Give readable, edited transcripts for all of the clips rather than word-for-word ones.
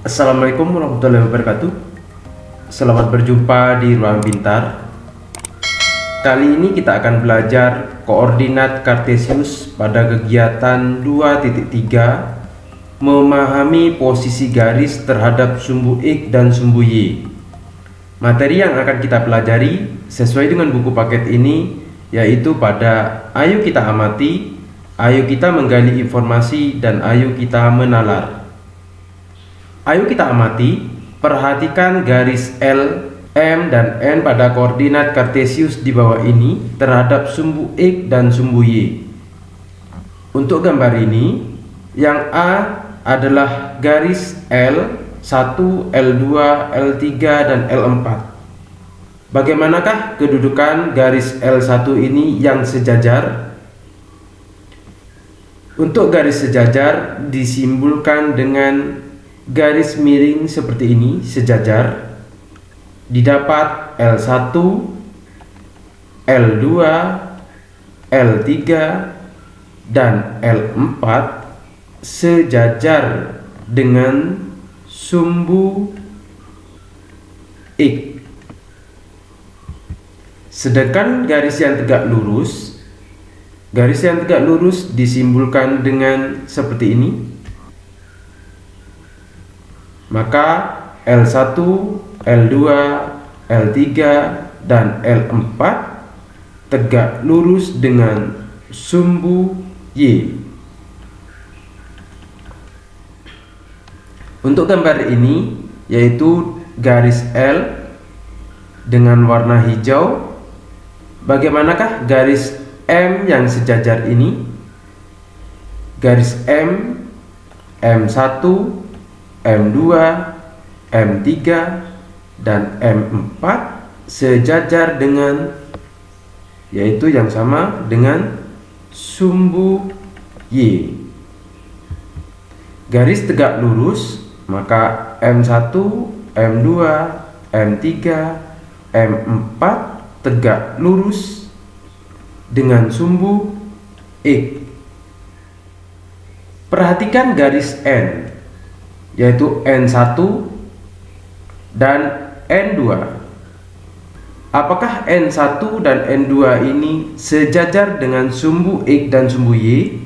Assalamualaikum warahmatullahi wabarakatuh. Selamat berjumpa di Ruang Pintar. Kali ini kita akan belajar koordinat Kartesius pada kegiatan 2.3, memahami posisi garis terhadap sumbu X dan sumbu Y. Materi yang akan kita pelajari sesuai dengan buku paket ini yaitu pada ayo kita amati, ayo kita menggali informasi, dan ayo kita menalar. Ayo kita amati, perhatikan garis L, M, dan N pada koordinat Kartesius di bawah ini terhadap sumbu X dan sumbu Y. Untuk gambar ini, yang A adalah garis L1, L2, L3, dan L4. Bagaimanakah kedudukan garis L1 ini yang sejajar? Untuk garis sejajar disimbolkan dengan garis miring seperti ini, sejajar. Didapat L1, L2, L3, dan L4 sejajar dengan sumbu X. Sedangkan garis yang tegak lurus disimbolkan dengan seperti ini. Maka L1, L2, L3, dan L4 tegak lurus dengan sumbu Y. Untuk gambar ini yaitu garis L dengan warna hijau. Bagaimanakah garis M yang sejajar ini? Garis M, M1, M2, M3, dan M4 sejajar dengan, yaitu yang sama dengan sumbu Y. Garis tegak lurus, maka M1, M2, M3, M4 tegak lurus dengan sumbu X. Perhatikan garis N, yaitu N1 dan N2. Apakah N1 dan N2 ini sejajar dengan sumbu X dan sumbu Y?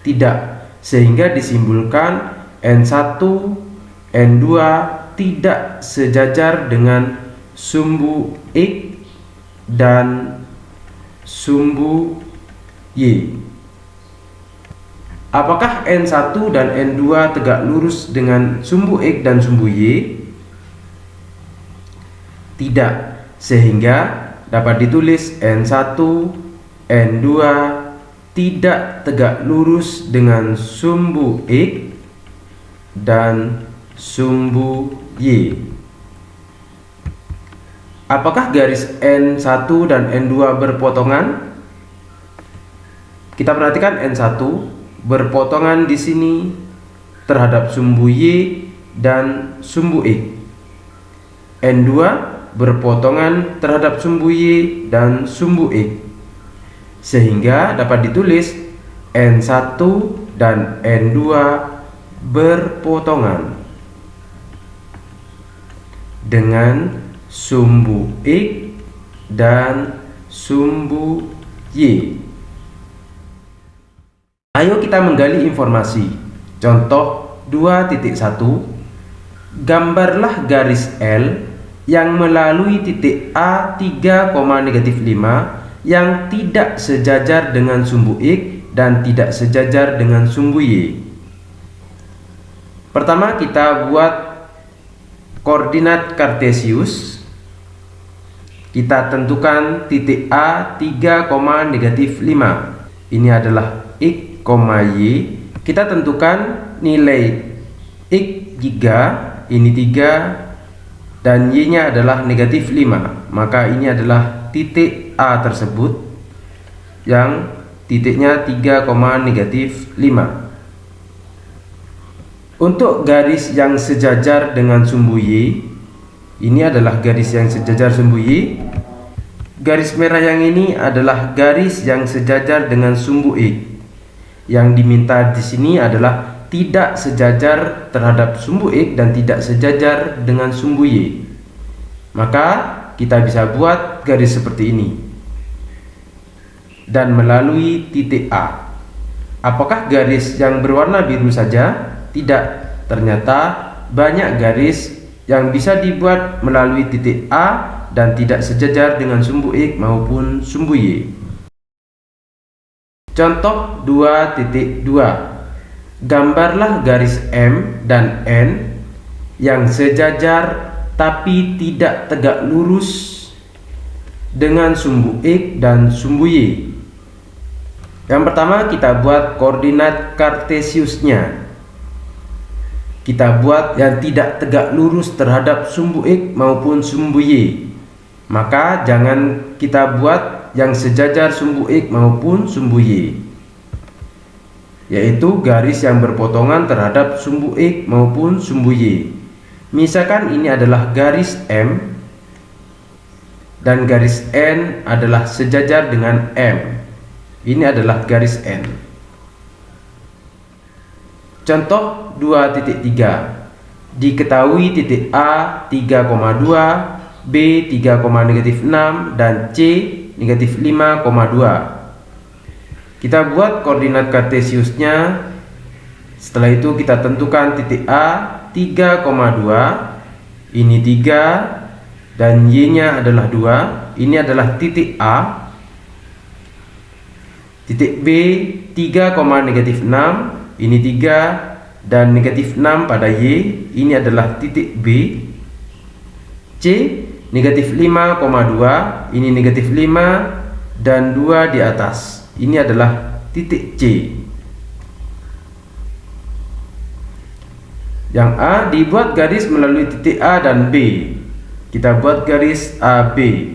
Tidak, sehingga disimbolkan N1, N2 tidak sejajar dengan sumbu X dan sumbu Y. Apakah N1 dan N2 tegak lurus dengan sumbu X dan sumbu Y? Tidak, sehingga dapat ditulis N1, N2 tidak tegak lurus dengan sumbu X dan sumbu Y. Apakah garis N1 dan N2 berpotongan? Kita perhatikan N1 berpotongan di sini terhadap sumbu Y dan sumbu X. N2 berpotongan terhadap sumbu Y dan sumbu X. Sehingga dapat ditulis N1 dan N2 berpotongan dengan sumbu X dan sumbu Y. Ayo kita menggali informasi. Contoh 2.1, gambarlah garis L yang melalui titik A 3,-5 yang tidak sejajar dengan sumbu X dan tidak sejajar dengan sumbu Y. Pertama kita buat koordinat Kartesius. Kita tentukan titik A 3,-5. Ini adalah X, Y. Kita tentukan nilai X 3, ini 3, dan Y nya adalah -5. Maka ini adalah titik A tersebut yang titiknya 3,-5. Untuk garis yang sejajar dengan sumbu Y, ini adalah garis yang sejajar sumbu Y. Garis merah yang ini adalah garis yang sejajar dengan sumbu X. Yang diminta di sini adalah tidak sejajar terhadap sumbu X dan tidak sejajar dengan sumbu Y. Maka kita bisa buat garis seperti ini dan melalui titik A. Apakah garis yang berwarna biru saja? Tidak, ternyata banyak garis yang bisa dibuat melalui titik A dan tidak sejajar dengan sumbu X maupun sumbu Y. Contoh 2.2. Gambarlah garis M dan N yang sejajar tapi tidak tegak lurus dengan sumbu X dan sumbu Y. Yang pertama, kita buat koordinat kartesiusnya. Kita buat yang tidak tegak lurus terhadap sumbu X maupun sumbu Y. Maka jangan kita buat yang sejajar sumbu X maupun sumbu Y, yaitu garis yang berpotongan terhadap sumbu X maupun sumbu Y. Misalkan ini adalah garis M dan garis N adalah sejajar dengan M. Ini adalah garis N. Contoh 2.3. Diketahui titik A 3,2, B 3,-6 dan C -5,2. Kita buat koordinat kartesiusnya. Setelah itu kita tentukan titik A 3,2, ini 3 dan Y nya adalah 2. Ini adalah titik A. Titik B 3,-6, ini 3 dan -6 pada Y. Ini adalah titik B. C -5,2, ini -5 dan 2 di atas. Ini adalah titik C. Yang A dibuat garis melalui titik A dan B. Kita buat garis AB.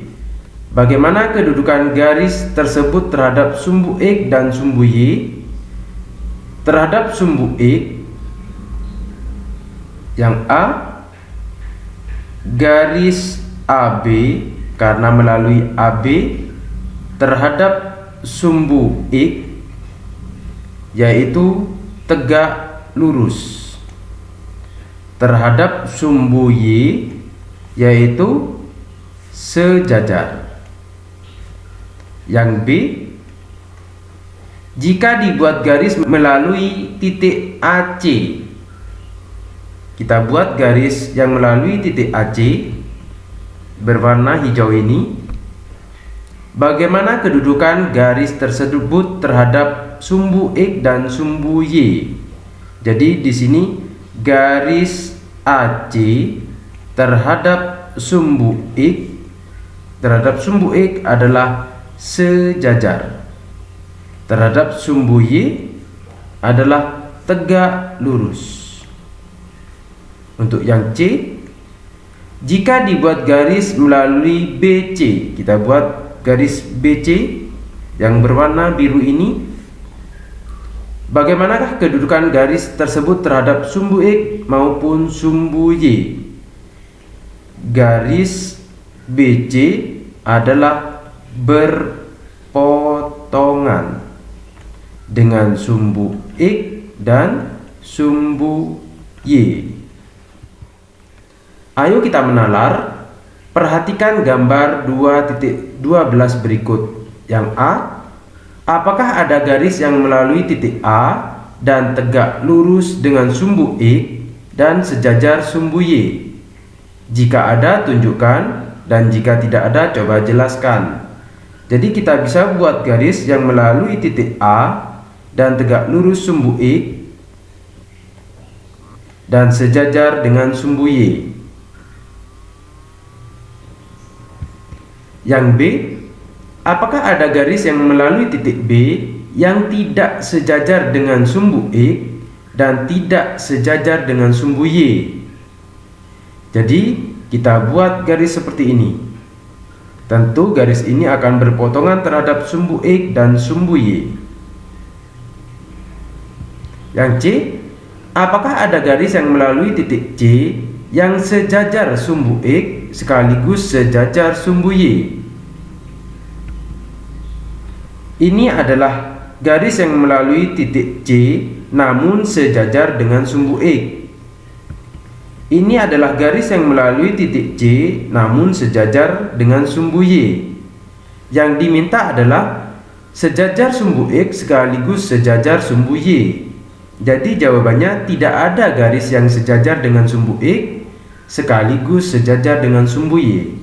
Bagaimana kedudukan garis tersebut terhadap sumbu X dan sumbu Y? Terhadap sumbu X, yang A, garis AB karena melalui AB terhadap sumbu X yaitu tegak lurus, terhadap sumbu Y yaitu sejajar. Yang B, jika dibuat garis melalui titik AC, kita buat garis yang melalui titik AC berwarna hijau ini. Bagaimana kedudukan garis tersebut terhadap sumbu X dan sumbu Y? Jadi di sini garis AC terhadap sumbu X adalah sejajar. Terhadap sumbu Y adalah tegak lurus. Untuk yang C, jika dibuat garis melalui BC, kita buat garis BC yang berwarna biru ini. Bagaimanakah kedudukan garis tersebut terhadap sumbu X maupun sumbu Y? Garis BC adalah berpotongan dengan sumbu X dan sumbu Y. Ayo kita menalar. Perhatikan gambar 2.12 berikut. Yang A, apakah ada garis yang melalui titik A dan tegak lurus dengan sumbu X dan sejajar sumbu Y? Jika ada, tunjukkan, dan jika tidak ada, coba jelaskan. Jadi kita bisa buat garis yang melalui titik A dan tegak lurus sumbu X dan sejajar dengan sumbu Y. Yang B, apakah ada garis yang melalui titik B yang tidak sejajar dengan sumbu X dan tidak sejajar dengan sumbu Y? Jadi kita buat garis seperti ini. Tentu garis ini akan berpotongan terhadap sumbu X dan sumbu Y. Yang C, apakah ada garis yang melalui titik C yang sejajar sumbu X sekaligus sejajar sumbu Y? Ini adalah garis yang melalui titik C namun sejajar dengan sumbu X. Ini adalah garis yang melalui titik C namun sejajar dengan sumbu Y. Yang diminta adalah sejajar sumbu X sekaligus sejajar sumbu Y. Jadi jawabannya tidak ada garis yang sejajar dengan sumbu X sekaligus sejajar dengan sumbu Y.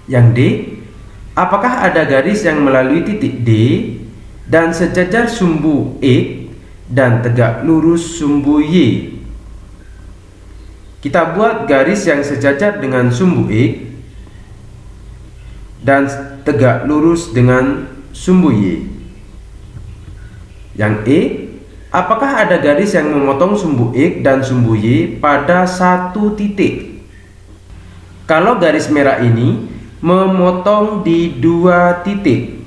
Yang D, apakah ada garis yang melalui titik D dan sejajar sumbu X dan tegak lurus sumbu Y? Kita buat garis yang sejajar dengan sumbu X dan tegak lurus dengan sumbu Y. Yang E, apakah ada garis yang memotong sumbu X dan sumbu Y pada satu titik? Kalau garis merah ini memotong di dua titik.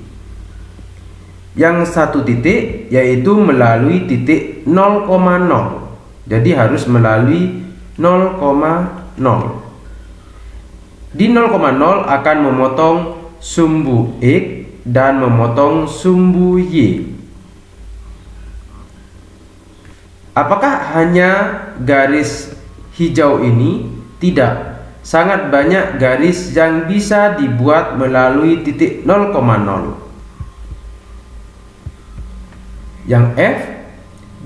Yang satu titik yaitu melalui titik 0,0. Jadi harus melalui 0,0. Di 0,0 akan memotong sumbu X dan memotong sumbu Y. Apakah hanya garis hijau ini? Tidak. Sangat banyak garis yang bisa dibuat melalui titik 0,0. Yang F,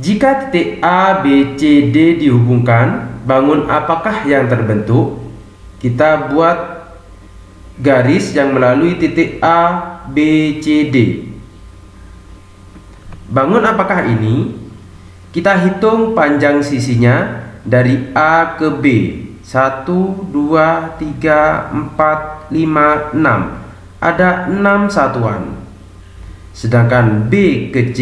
jika titik A, B, C, D dihubungkan, bangun apakah yang terbentuk? Kita buat garis yang melalui titik A, B, C, D. Bangun apakah ini? Kita hitung panjang sisinya dari A ke B. 1, 2, 3, 4, 5, 6. Ada 6 satuan. Sedangkan B ke C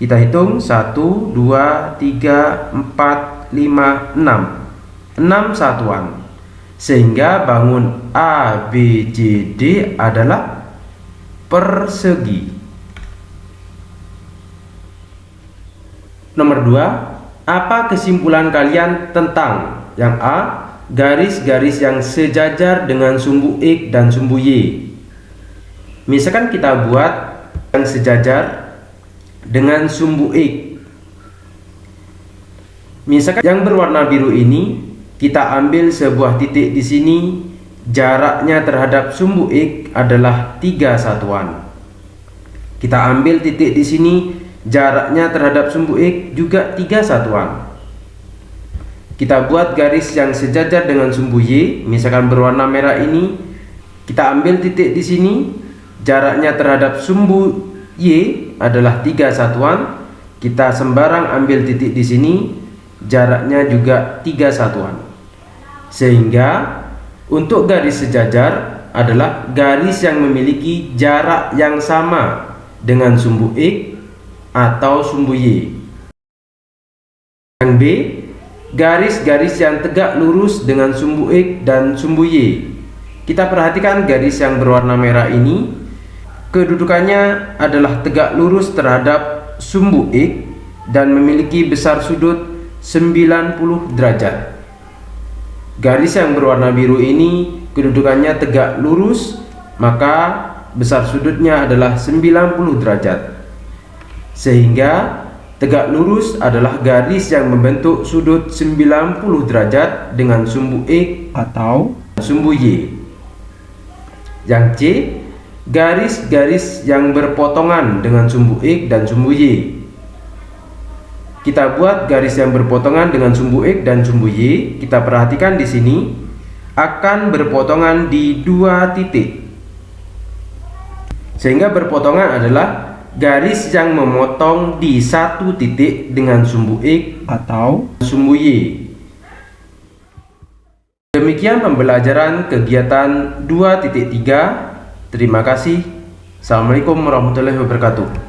kita hitung 1, 2, 3, 4, 5, 6. 6 satuan. Sehingga bangun A, B, C, D adalah persegi. Nomor 2, apa kesimpulan kalian tentang yang A, garis-garis yang sejajar dengan sumbu X dan sumbu Y? Misalkan kita buat yang sejajar dengan sumbu X. Misalkan yang berwarna biru ini, kita ambil sebuah titik di sini, jaraknya terhadap sumbu X adalah 3 satuan. Kita ambil titik di sini, jaraknya terhadap sumbu X juga 3 satuan. Kita buat garis yang sejajar dengan sumbu Y, misalkan berwarna merah ini. Kita ambil titik di sini, jaraknya terhadap sumbu Y adalah 3 satuan. Kita sembarang ambil titik di sini, jaraknya juga 3 satuan. Sehingga untuk garis sejajar adalah garis yang memiliki jarak yang sama dengan sumbu X atau sumbu Y. Yang B, garis-garis yang tegak lurus dengan sumbu X dan sumbu Y. Kita perhatikan garis yang berwarna merah ini, kedudukannya adalah tegak lurus terhadap sumbu X dan memiliki besar sudut 90 derajat. Garis yang berwarna biru ini kedudukannya tegak lurus, maka besar sudutnya adalah 90 derajat. Sehingga tegak lurus adalah garis yang membentuk sudut 90 derajat dengan sumbu X atau sumbu Y. Yang C, garis-garis yang berpotongan dengan sumbu X dan sumbu Y. Kita buat garis yang berpotongan dengan sumbu X dan sumbu Y. Kita perhatikan di sini akan berpotongan di 2 titik. Sehingga berpotongan adalah garis yang memotong di 1 titik dengan sumbu X atau sumbu Y. Demikian pembelajaran kegiatan 2.3. Terima kasih. Assalamualaikum warahmatullahi wabarakatuh.